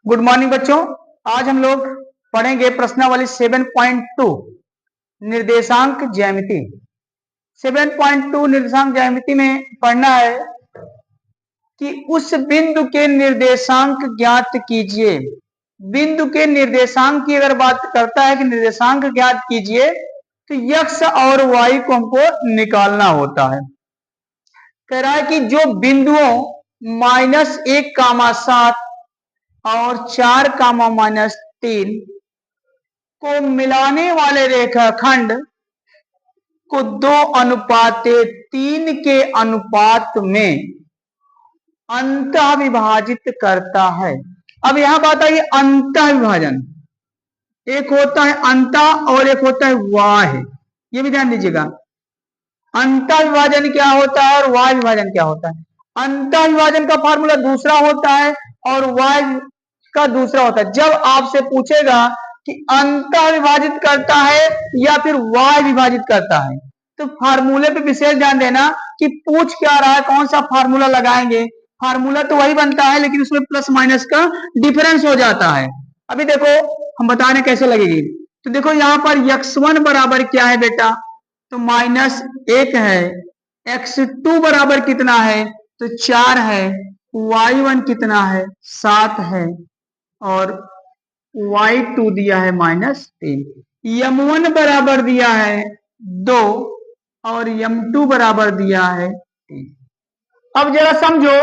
Good morning बच्चों। आज हम लोग पढ़ेंगे प्रश्नावली 7.2 निर्देशांक ज्यामिति। 7.2 निर्देशांक ज्यामिति में पढ़ना है कि उस बिंदु के निर्देशांक ज्ञात कीजिए। बिंदु के निर्देशांक की अगर बात करता है कि निर्देशांक ज्ञात कीजिए तो x और y को हमको निकालना होता है। कह रहा है कि जो बिंदुओं -1, 7 और 4, -3 को मिलाने वाले रेखाखंड को 2:3 के अनुपात में अंतः विभाजित करता है। अब यहां बात आई अंतः विभाजन। एक होता है अंतः और एक होता है वाह्य। ये भी ध्यान दीजिएगा, अंतः विभाजन क्या होता है और वाह्य विभाजन क्या होता है। अंतः विभाजन का फॉर्मूला दूसरा होता है और वाह्य का दूसरा होता है। जब आपसे पूछेगा कि अंतः विभाजित करता है या फिर वाह्य विभाजित करता है तो फार्मूले पे विशेष ध्यान देना कि पूछ क्या रहा है, कौन सा फार्मूला लगाएंगे। फार्मूला तो वही बनता है लेकिन उसमें प्लस माइनस का डिफरेंस हो जाता है। अभी देखो हम बता रहे कैसे लगेगी। तो देखो यहाँ पर x1 बराबर क्या है बेटा, तो -1 है। x2 बराबर कितना है, तो 4 है। y1 कितना है, 7 है और y2 दिया है -3। m1 बराबर दिया है 2 और m2 बराबर दिया है 3। अब जरा समझो,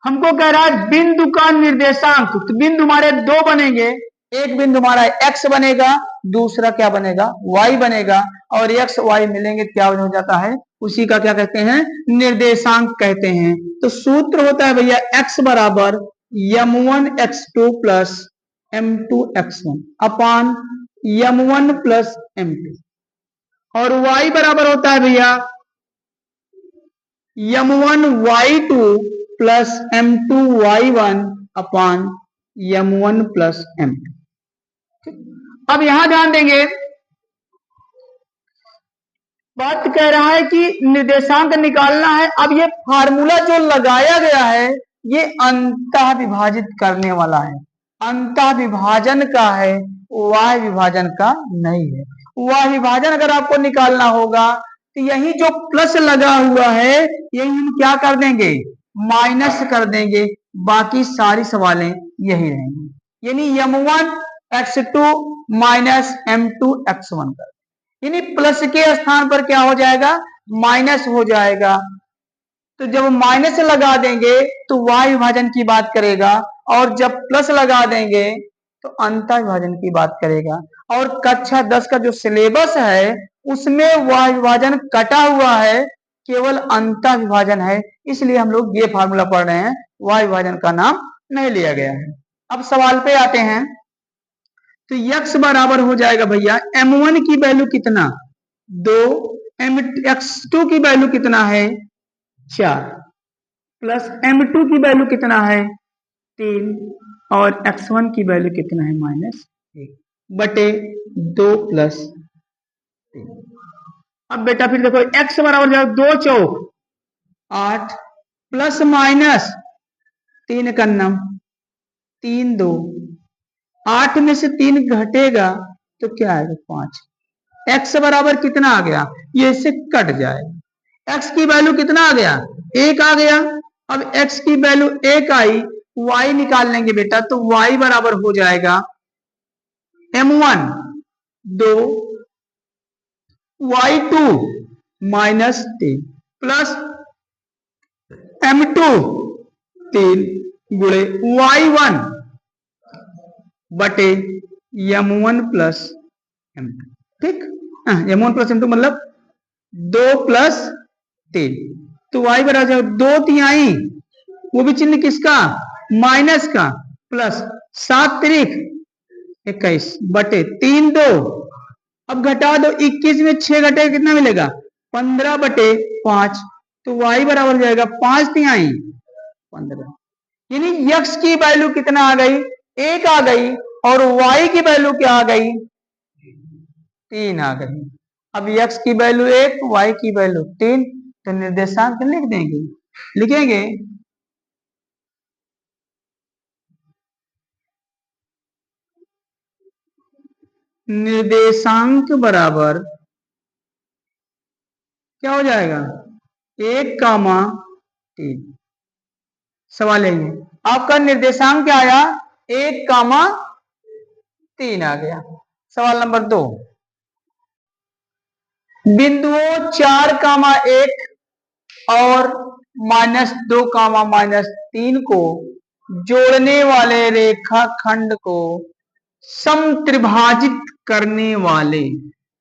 हमको कह रहा है बिंदु का निर्देशांक। तो बिंदु हमारे दो बनेंगे, एक बिंदु हमारा x बनेगा, दूसरा क्या बनेगा, y बनेगा और x y मिलेंगे क्या हो जाता है, उसी का क्या कहते हैं, निर्देशांक कहते हैं। तो सूत्र होता है भैया x बराबर m1 x2 plus m2 x1 अपान m1 प्लस m2 और y बराबर होता है भैया m1 y2 plus m2 y1 अपान m1 प्लस m2। अब यहां ध्यान देंगे, बात कह रहा है कि निर्देशांक निकालना है। अब ये फार्मूला जो लगाया गया है ये अंतः विभाजित करने वाला है, अंतः विभाजन का है, वाह्य विभाजन का नहीं है। वाह्य विभाजन अगर आपको निकालना होगा तो यही जो प्लस लगा हुआ है यही हम क्या कर देंगे, माइनस कर देंगे। बाकी सारी सवालें यही रहेंगी, यानी m1 x2 minus m2 x1 कर, यानी प्लस के स्थान पर क्या हो जाएगा, माइनस हो जाएगा। तो जब माइनस लगा देंगे तो वाह्य विभाजन की बात करेगा और जब प्लस लगा देंगे तो अंतः विभाजन की बात करेगा। और कक्षा 10 का जो सिलेबस है उसमें वाह्य विभाजन कटा हुआ है, केवल अंतः विभाजन है, इसलिए हम लोग ये फार्मूला पढ़ रहे हैं, वाह्य विभाजन का नाम नहीं लिया गया है। अब सवाल पे आते हैं, तो x बराबर हो जाएगा भैया m1 की वैल्यू कितना, 2, x2 की वैल्यू कितना है, 4 प्लस m2 की वैल्यू कितना है, 3 और x1 की वैल्यू कितना है, -1 बटे 2 प्लस 3। अब बेटा फिर देखो x बराबर जाएगा 2 चौक 8 प्लस माइनस 3 का नम 3 2, 8 में से 3 घटेगा तो क्या आएगा, 5। x बराबर कितना आ गया, ये इससे कट जाएगा। x की वैल्यू कितना आ गया, 1 आ गया। अब x की वैल्यू 1 आई, y निकाल लेंगे बेटा, तो y बराबर हो जाएगा m1 2 y2 -3 प्लस m2 3 गुणे y1 बटे m1 प्लस m2। ठीक, m1 प्लस m2 मतलब 2 प्लस 3, तो y बराबर 2 तिहाई, वो भी चिन्ह किसका, माइनस का, प्लस 7 तिरिक 21 बटे 3 2। अब घटा दो, 21 में 6 घटे कितना मिलेगा, 15 बटे 5, तो y बराबर जाएगा 5 तिहाई 15। यानी x की वैल्यू कितना आ गई, 1 आ गई और y की वैल्यू क्या आ गई, 3 आ गई। अब x की वैल्यू 1, y की वैल्यू 3, तो निर्देशांक लिख देंगे, लिखेंगे निर्देशांक बराबर क्या हो जाएगा 1,3। सवाल लेंगे आपका निर्देशांक क्या आया 1,3 आ गया। सवाल नंबर 2, बिंदुओं 4,1 और -2, -3 को जोड़ने वाले रेखाखंड को समत्रिभाजित करने वाले,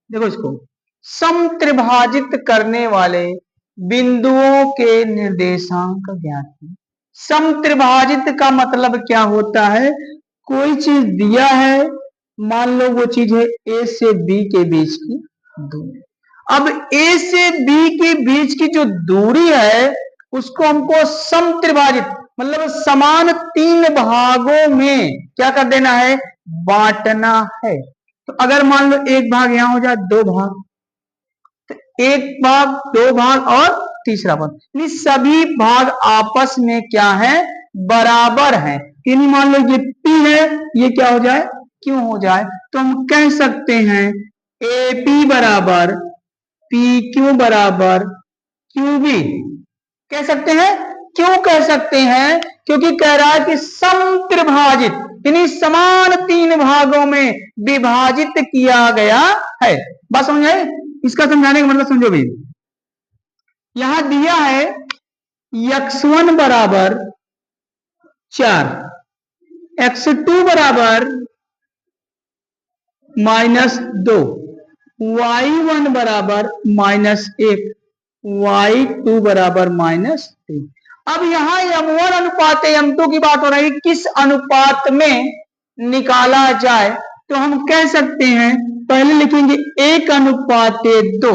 देखो इसको समत्रिभाजित करने वाले बिंदुओं के निर्देशांक ज्ञात हैं। समत्रिभाजित का मतलब क्या होता है, कोई चीज दिया है, मान लो वो चीज है ए से बी के बीच की दूरी। अब ए से बी के बीच की जो दूरी है उसको हमको समत्रिभाजित मतलब समान 3 भागों में क्या कर देना है, बांटना है। तो अगर मान लो एक भाग यहां हो जाए 2 भाग, तो एक भाग 2 भाग और तीसरा भाग, यानी सभी भाग आपस में क्या है, बराबर है। यानी मान लो ये P है, ये क्या हो जाए Q हो जाए। तो हम कह सकते हैं AP बराबर PQ बराबर QB। कह सकते हैं, क्यों कह सकते हैं, क्योंकि कह रहा है कि समत्रिभाजित यानी समान 3 भागों में विभाजित किया गया है। बात समझ आए, इसका समझाने का मतलब समझो भी। यहां दिया है x1 बराबर 4, x2 बराबर -2, y1 बराबर -1, y2 बराबर -3। अब यहां m1 अनुपात m2 की बात हो रही है, किस अनुपात में निकाला जाए। तो हम कह सकते हैं पहले लिखेंगे 1:2,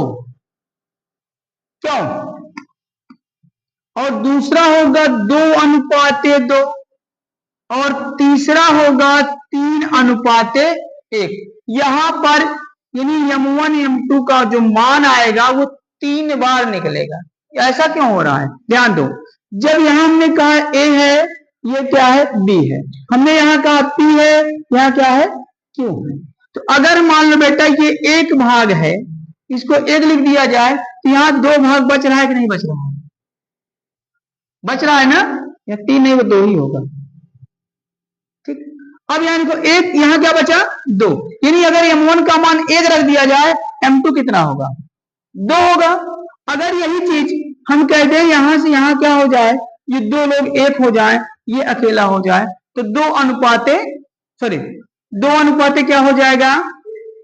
क्यों, और दूसरा होगा 2:2 और तीसरा होगा 3:1। यहां पर यानी m1 m2 का जो मान आएगा वो 3 बार निकलेगा। ऐसा क्यों हो रहा है, ध्यान दो। जब यहां हमने कहा A है, ये क्या है B है, हमने यहां कहा P है, यहां क्या है Q है। तो अगर मान लो बेटा ये एक भाग है, इसको 1 लिख दिया जाए, तो यहां 2 भाग बच रहा है कि नहीं बच रहा है, बच रहा है ना, या 3 नहीं वो 2 ही होगा। ठीक, अब यहां देखो एक, यहां क्या बचा 2, यानी अगर m1 का मान 1 रख दिया जाए, m2 कितना होगा 2 होगा। अगर यही चीज हम कह दें यहां से यहां क्या हो जाए, ये 2 लोग 1 हो जाए, ये अकेला हो जाए, तो 2 अनुपाते क्या हो जाएगा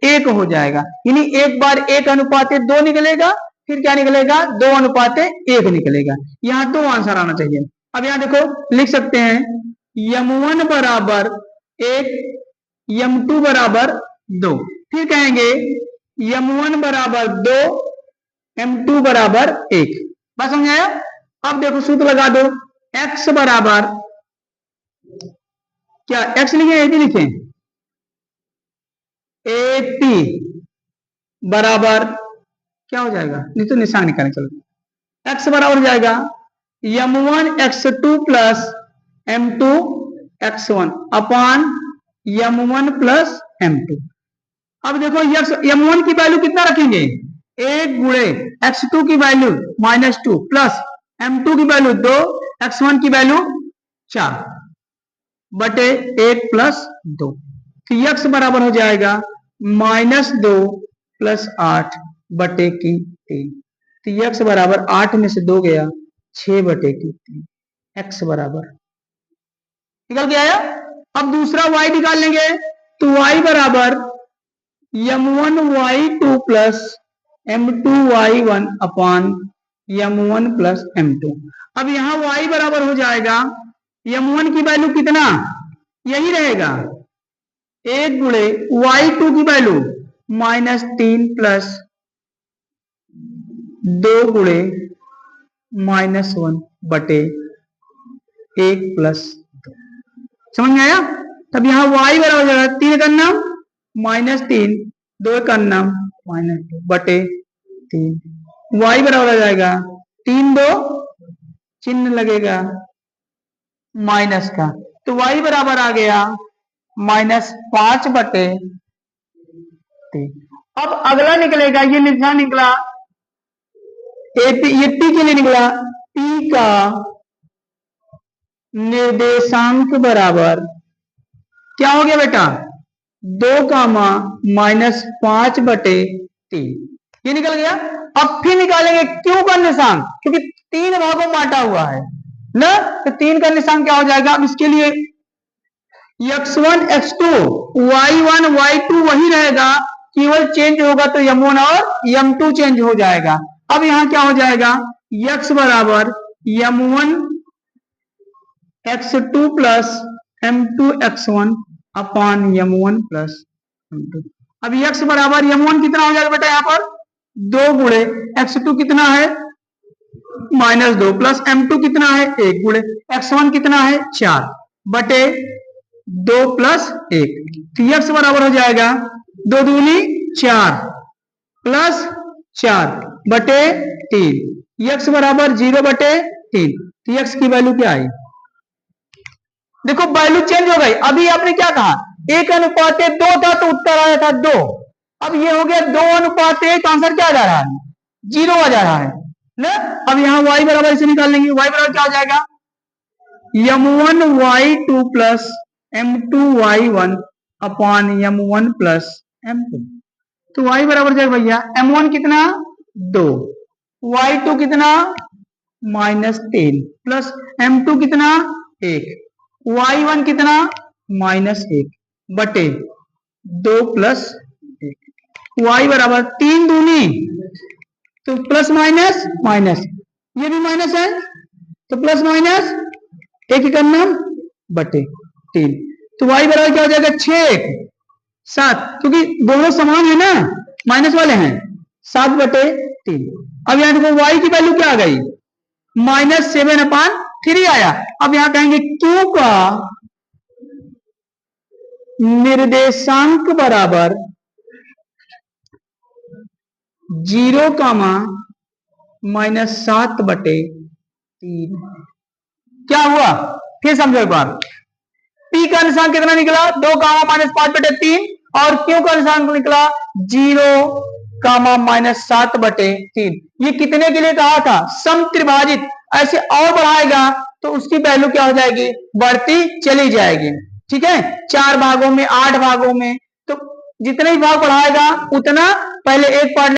1 हो जाएगा। यानी एक बार 1:2 निकलेगा, फिर क्या निकलेगा 2:1 निकलेगा। यहां 2 आंसर आना चाहिए। अब यहां देखो लिख सकते हैं m1 बराबर 1, m2 बराबर 2, फिर कहेंगे m1 बराबर 2, m2 बराबर 1। बस समझ आया। अब देखो सूत्र लगा दो, x बराबर क्या, x लिखे AP लिखे, AP बराबर क्या हो जाएगा, नहीं तो निशान निकालें, चलो x बराबर हो जाएगा m1 x2 plus m2 x1 अपान m1 प्लस m2। अब देखो m1 की वैल्यू कितना रखेंगे, 1 गुणे x2 की वैल्यू -2 प्लस m2 की वैल्यू 2, x1 की वैल्यू 4 बटे 1 प्लस 2। तो x बराबर हो जाएगा -2 प्लस 8 बटे की 3। तो x बराबर 8 में से 2 गया, 6 बटे की 3, x बराबर निकल के आया। अब दूसरा y निकाल लेंगे, तो y बराबर m1 y2 plus m2 y1 अपान m1 प्लस m2। अब यहां y बराबर हो जाएगा m1 की वैल्यू कितना, यही रहेगा 1 गुणे y2 की वैल्यू -3 प्लस 2 गुणे -1 बटे 1 प्लस 2। समझ में आया। तब यहां y बराबर हो जाएगा 3 का नाम -3, 2 का नाम -2 बटे 3। y बराबर हो जाएगा 3 2 चिन्ह लगेगा माइनस का, तो y बराबर आ गया -5 बटे अब अगला निकलेगा, ये निशान निकला एपी, ये पी के लिए निकला, पी का निर्देशांक बराबर क्या हो गया बेटा, 2, -5/3 ये निकल गया। अब फिर निकालेंगे क्यू का निशान, क्योंकि 3 भागों में बांटा हुआ है ना, तो 3 का निशान क्या हो जाएगा। अब इसके लिए x1 x2 y1 y2 वही रहेगा, केवल चेंज होगा तो m1 और m2 चेंज हो जाएगा। अब यहां क्या हो जाएगा, x बराबर m1 x2 plus m2 x1 अपान m1 प्लस m2। अब x बराबर m1 कितना हो जाएगा बेटा, यहाँ पर 2 गुणे x2 कितना है -2 प्लस m2 कितना है 1 गुणे x1 कितना है 4 बटे 2 प्लस 1, तो x बराबर हो जाएगा 2 दूनी 4 प्लस 4 बटे 3, x बराबर 0 बटे 3, तो x की वैल्यू क्या आई, देखो वैल्यू चेंज हो गई। अभी आपने क्या कहा, 1:2 था तो उत्तर आया था 2, अब ये हो गया 2:1, आंसर क्या जा रहा है 0 आ जा रहा है ना। अब यहाँ y बराबर इसे निकाल लेंगे, y बराबर क्या हो जाएगा, m1 y2 plus m2 y1 अपान m1 प्लस m2, तो y बराबर जाएगा भैया m1 कितना 2, y2 कितना -3 प्लस m2 कितना 1, y1 कितना -1 बटे 2 प्लस 1, y बराबर 3 दूनी तो प्लस माइनस माइनस, ये भी माइनस है तो प्लस माइनस 1 करना बटे 3, तो y बराबर क्या हो जाएगा 6 7, क्योंकि दोनों समान है ना, माइनस वाले हैं, 7 बटे 3। अब यहां देखो y की वैल्यू क्या आ गई, -7/3 आया। अब यहां कहेंगे q का निर्देशांक बराबर 0, -7/3 क्या हुआ, फिर समझो एक बार। P का निशान कितना निकला 2, -5/3 और Q का निशान निकला 0, -7/3। ये कितने के लिए कहा था, समत्रिभाजित, ऐसे और बढ़ाएगा तो उसकी वैल्यू क्या हो जाएगी, बढ़ती चली जाएगी। ठीक है, 4 भागों में 8 भागों में, तो जितने ही भाग बढ़ाएगा उतना पहले एक पार्ट